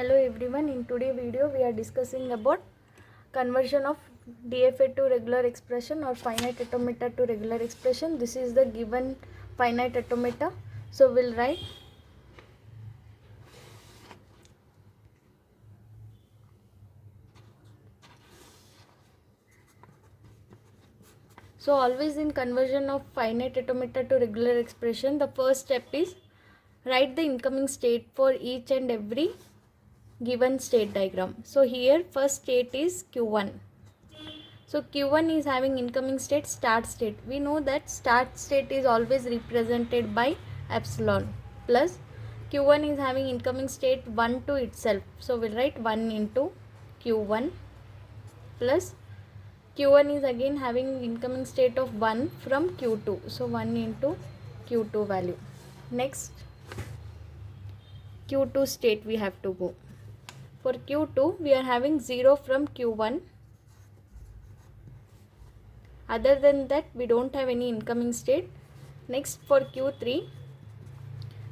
Hello everyone, in today's video we are discussing about conversion of DFA to regular expression or finite automata to regular expression. This is the given finite automata. So we'll write so always in conversion of finite automata to regular expression, the first step is write the incoming state for each and every given state diagram. So here first state is Q1. So Q1 is having incoming state, start state. We know that start state is always represented by epsilon, plus Q1 is having incoming state 1 to itself. So we'll write 1 into Q1 plus Q1 is again having incoming state of 1 from Q2. So 1 into Q2 value. Next Q2 state we have to go. For Q2 we are having 0 from Q1. Other than that we don't have any incoming state. Next for Q3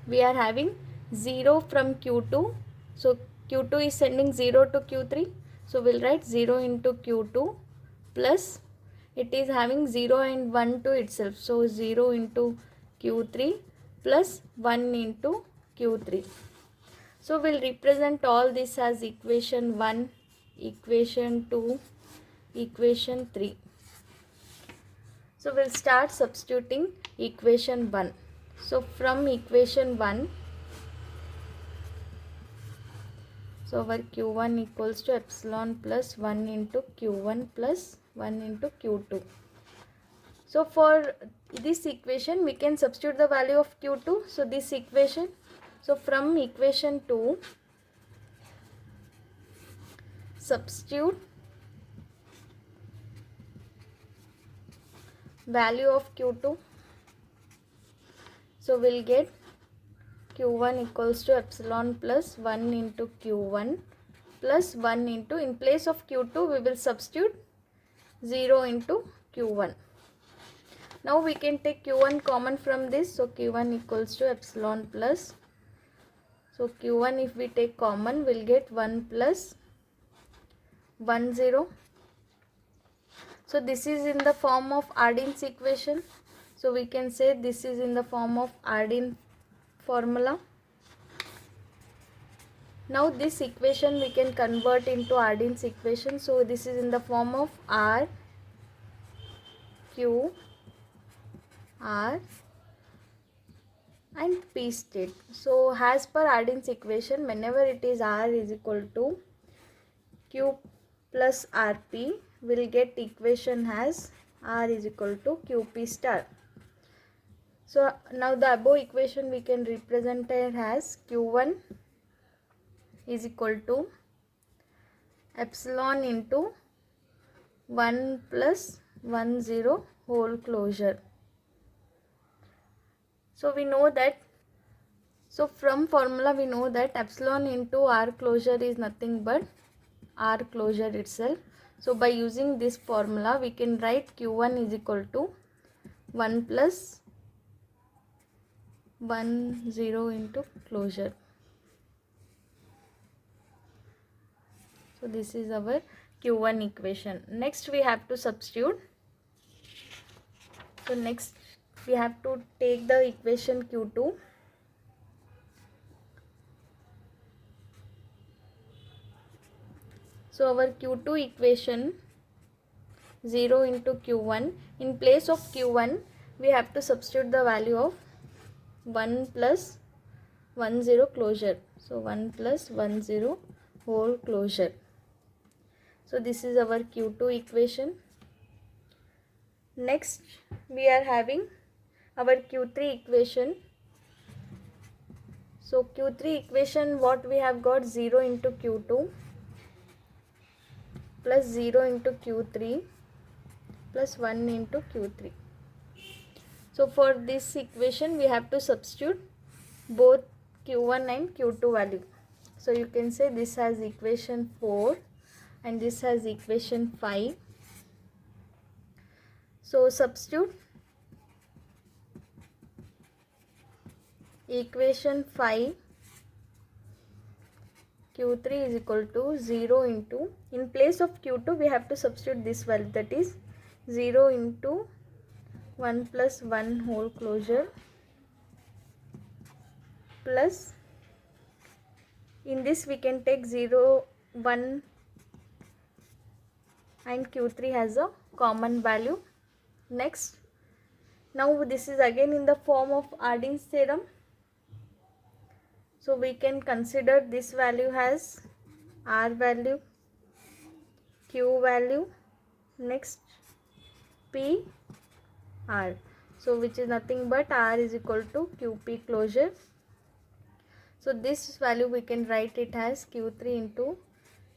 we are having 0 from Q2. So Q2 is sending 0 to Q3. So we'll write 0 into Q2 plus it is having 0 and 1 to itself. So 0 into Q3 plus 1 into Q3. So we'll represent all this as equation 1, equation 2, equation 3. So we'll start substituting equation 1. So from equation 1, so our Q1 equals to epsilon plus 1 into Q1 plus 1 into Q2. So for this equation we can substitute the value of Q2. So this equation, so from equation 2 substitute value of Q2. So we'll get Q1 equals to epsilon plus 1 into Q1 plus 1 into, in place of Q2 we will substitute 0 into Q1. Now we can take Q1 common from this. So Q1 equals to epsilon plus, so Q1 if we take common we'll get 1 plus 1 0. So this is in the form of Arden's equation. So we can say this is in the form of Arden formula. Now this equation we can convert into Arden's equation. So this is in the form of R, Q, R and P state. So as per Arden's equation, whenever it is R is equal to Q plus RP, we'll get equation as R is equal to QP star. So now the above equation we can represent it as Q1 is equal to epsilon into 1 plus 1 0 whole closure. So we know that, so from formula we know that epsilon into R closure is nothing but R closure itself. So by using this formula we can write Q1 is equal to 1 plus 1 0 into closure. So this is our Q1 equation. Next we have to substitute. So next we have to take the equation Q2. So our Q2 equation 0 into Q1, in place of Q1 we have to substitute the value of 1 plus 1 0 closure. So 1 plus 1 0 whole closure. So this is our Q2 equation. Next we are having our Q3 equation. So Q3 equation, what we have got, 0 into Q2 plus 0 into Q3 plus 1 into Q3. So for this equation we have to substitute both Q1 and Q2 value. So you can say this has equation 4 and this has equation 5. So substitute equation 5 Q3 is equal to 0 into, in place of Q2 we have to substitute this value, that is 0 into 1 plus 1 whole closure plus, in this we can take 0, 1 and Q3 has a common value. Next, now this is again in the form of Ardine's theorem. So we can consider this value as R value, Q value, next P, R. So which is nothing but R is equal to QP closure. So this value we can write it as Q3 into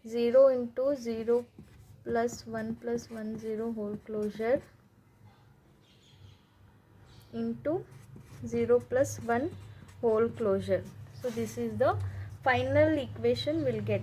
0 plus 1 plus 1 0 whole closure into 0 plus 1 whole closure. So this is the final equation we'll get.